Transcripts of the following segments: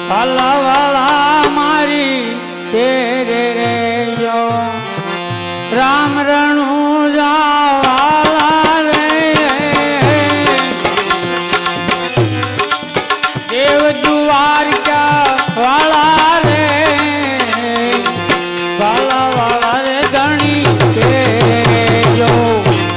પાલાવાળા મારી તેરે રે જો રામ રણુ જાવાલા રે દેવ દ્વારકા વાળા રે પાલાવાળા રે ધણી તેરે જો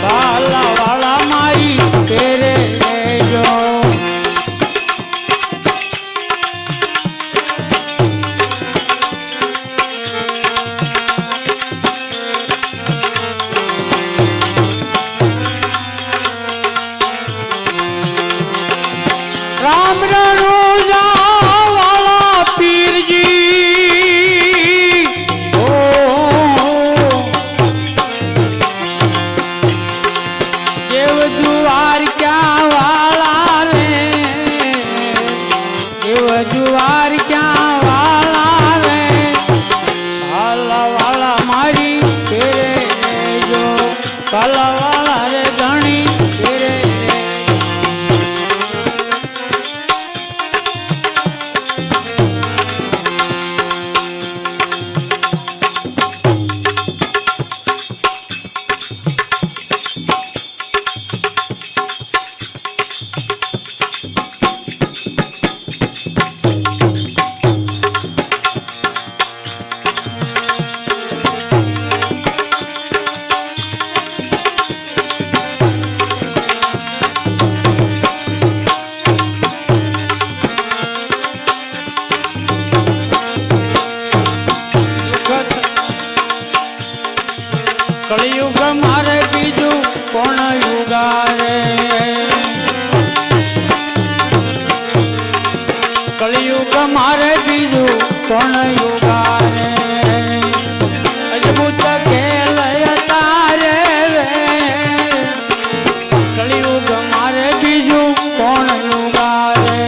પાલાવાળા મારી તેરે રે જો રામ રણુજા વાળા પીરજી દેવ દ્વારકા વાળા રે દેવ દ્વારકા વાળા રે કાલા વાળા મારી તેરે જો કાલા વાળા રે ઘણી તેરે કળિયુગ મારે બીજું કોણ યુગારે કળિયુગ મારે બીજું કોણ યુગારે અજબૂત ખેલ તારે રે કળિયુગ મારે બીજું કોણ યુગારે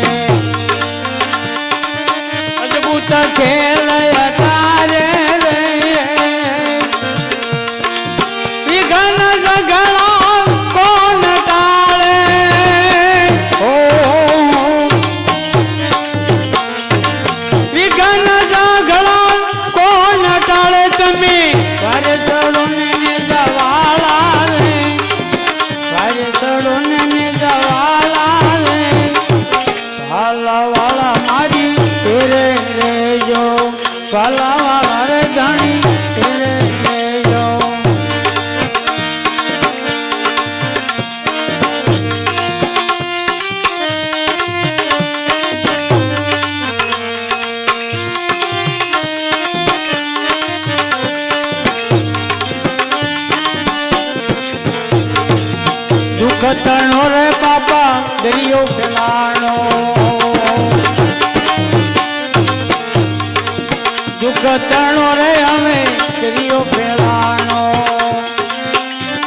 અજબૂત ખેલ તારે રે વિઘન ઝઘડા કોણ ટાળે વિઘન ઝઘડા કોણ ટાળે તમે વારે ચડો ને દવાલા રે વારે ચડો ને દવાલા રે ભાલા વાળા મારી તેરે રેજો ભાલા વાળા રે જાણી તેરે રેજો દુઃખ તણો રે બાપા દરિયો ફેલાણો દુઃખ તણો રે અમે દરિયો ફેલાણો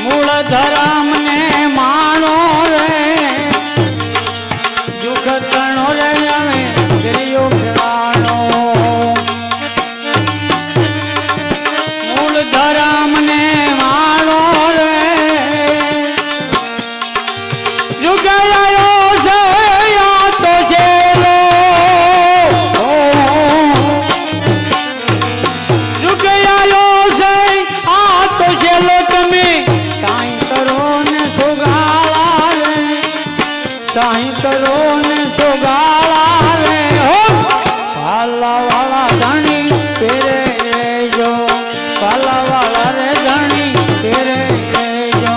મૂળ ધરમ ને માણો રે દુઃખ તણો રે અમે દરિયો ફેલાણો મૂળ ધરમ ને માણો રે જુગાયો છે યા તો જેલો જુગાયો છે આ તો જેલો તમે કાઈ કરો ને સોગાળા રે કાઈ કરો ને સોગાળા રે હો પાલા વાળા ધણી તેરે જો પાલા વાળા રે ધણી તેરે જો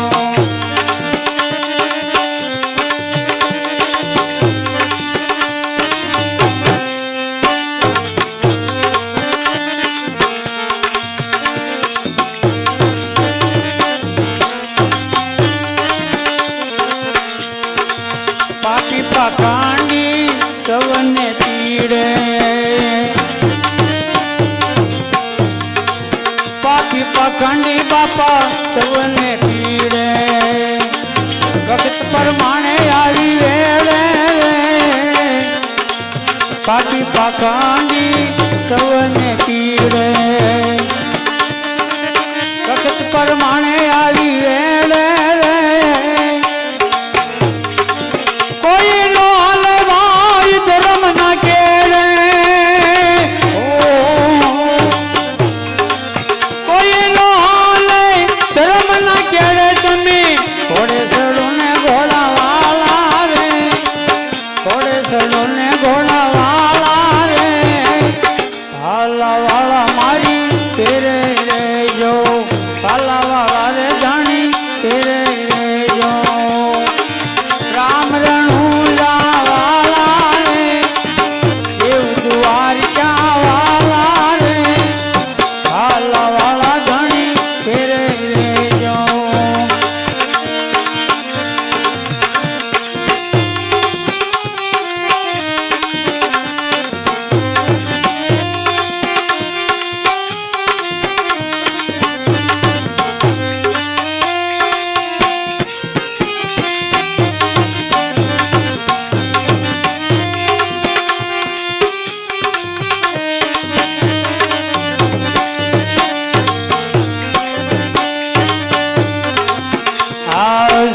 પાપી પાકાંડી સવને પીડે પાપી પાકાંડી બાપા સવને પીડે વખત પ્રમાણે આવી વેળે પાપી પાકાંડી સવને પીડે વખત પ્રમાણે આવી વેળે કોઈ નો હલવાય ધર્મ ના કેળે પાલાવાળા મારી તેરે રેજો પાલાવાળા રે જાણી તેરે રેજો રામ રણુલા વાળા રે દેવ દ્વારકા વાળા રે પાલાવાળા જાણી તેરે રેજો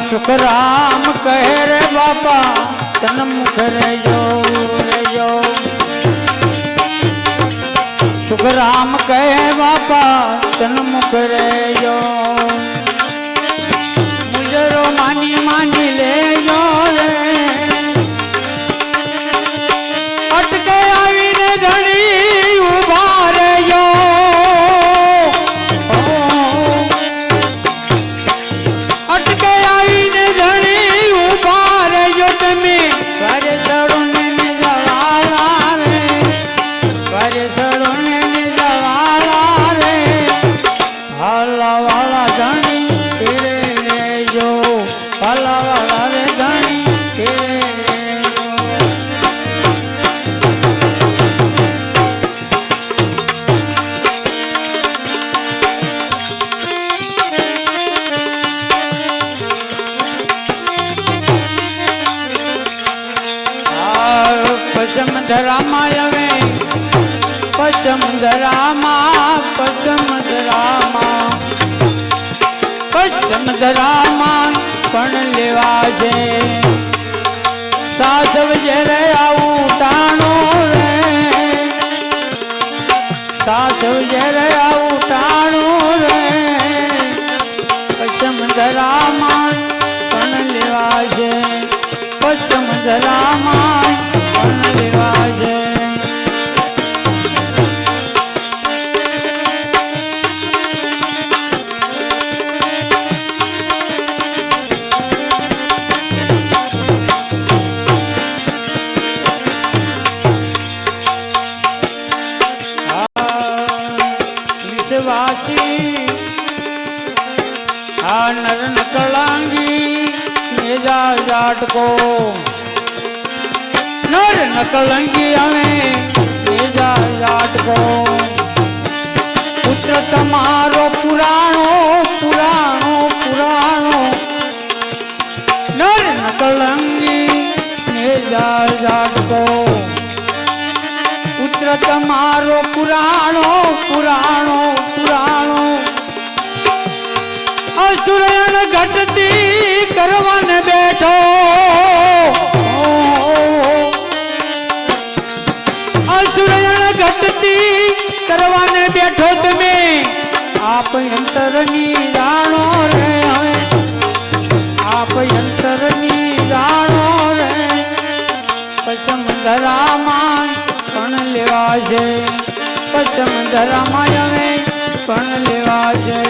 सुखराम कहे रे बापा तन मुख रेजो रेजो सुखराम कहे बापा तन मुख रेजो मुजरो मानी मानी लेजो रे अटके आवीने धणी उभा रेजो पचम धरामायवे पचम धरामा पचम धरामा पचम धरामा पण लेवा છે સાધવ જ્યારે આવું ટાણો રે સાધવ જ્યારે આવું ટાણો રે પચમ ધરામા પણ લેવા છે પચમ ધરામા પણ લેવા છે नर नकलंगी नेजा जाटको नर नकलंगी हमें नेजा जाटको पुत्र तमारो पुराणो पुराणो पुराणो नर नकलंगी नेजा जाटको पुत्र तमारो पुराणो पुराणो पुराणो असुरयण घटती करवाने बैठो असुरयण घटती करवाने बैठो તમે आप अंतरनी जानो रे आप अंतरनी जानो रे पचम धरामा પણ લેવા છે પચમ ધરામાં હવે પણ લેવા છે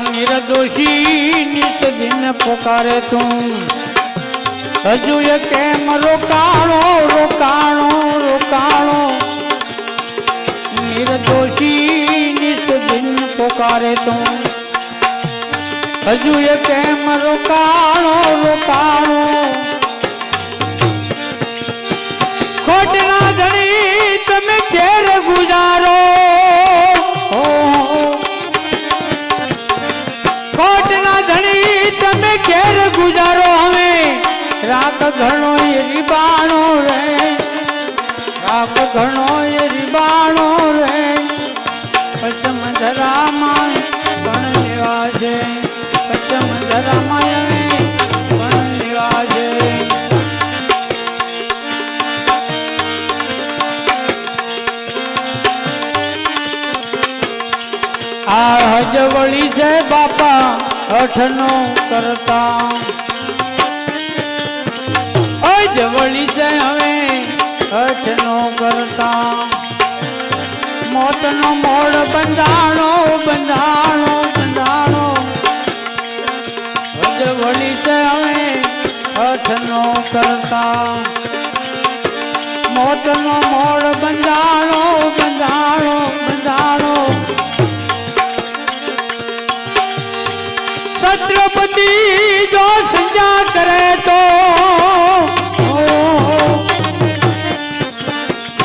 निर्दोषी नित दिन पुकारे तुम हजू ये केम रोकाणो रोकाणो रोकाणो निर्दोषी नित दिन पुकारे तुम हजू ये केम रोकाणो रोकाणो खोटना धनी તમે ઘેર ગુજારો તમે ઘેર ગુજારો હવે રાખ ઘણો એ રીબાણો રે રાખ ઘણો એ રીબાણો રે પચમ ધરામાં પણ લેવા છે પચમ ધરામાં હવે પણ લેવા છે આ હજવળી છે બાપા હઠનો કરતા જવળી છે હવે હઠનો કરતા મોતનો મોડ બંધાણો બંધાણો બંધાણો જવળી છે હવે હઠનો કરતા મોતનો મોડ બંધાણો બંધાણો બંધાણો છત્રપતિ જો સંજા કરે તો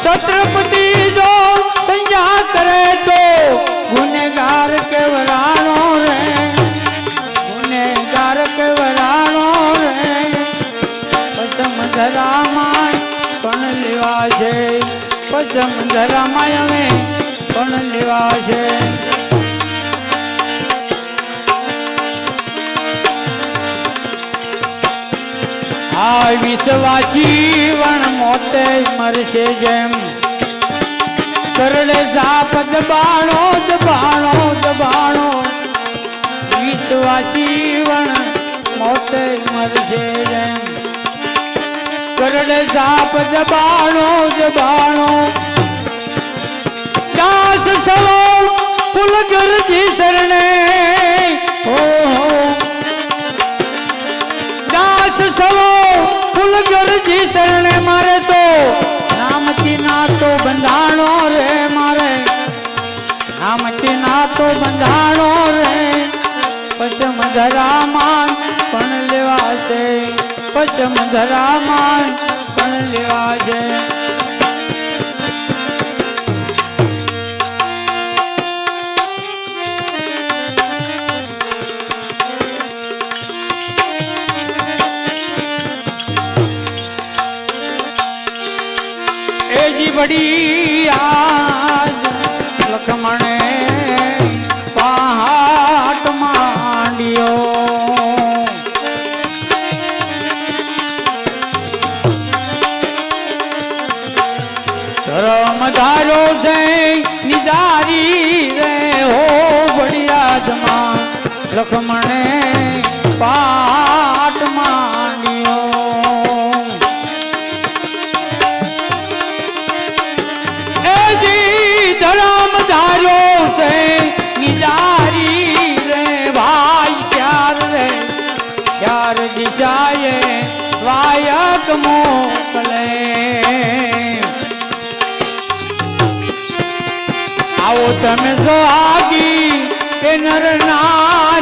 છત્રપતિ જો સંજા કરે તો ગુનેગાર કેવરાણો રે ગુનેગાર કેવરાણો રે પચમ ધરામાં પણ લેવા છે પચમ ધરામાં અમે પણ લેવા છે આ વિશ્વાસી વણ મોતે મરશે જેમ કરડે સાપ દબાણો દબાણો દબાણો વિશ્વાસી વણ મોતે મરશે જેમ કરડે સાપ દબાણો દબાણો દાસ સવો કુલ ગરજી શરણે હો દાસ સવો કુલ ગરજી શરણે મારે તો નામથી નાતો બંધાણો રે મારે નામથી નાતો બંધાણો રે પચમ ધરામાં પણ લેવા છે પચમ ધરામાં પણ લેવા છે बड़ी आज लक्ष्मणे पहाट मांडियो धर्म धारो से निजारी रे हो बड़ी आजमा लक्ष्मणे पहाट मांडियो धर्म धारो से निजारी रे भाई प्यार दिशाए वायक मोकले आओ तमे सुहागी के नर नार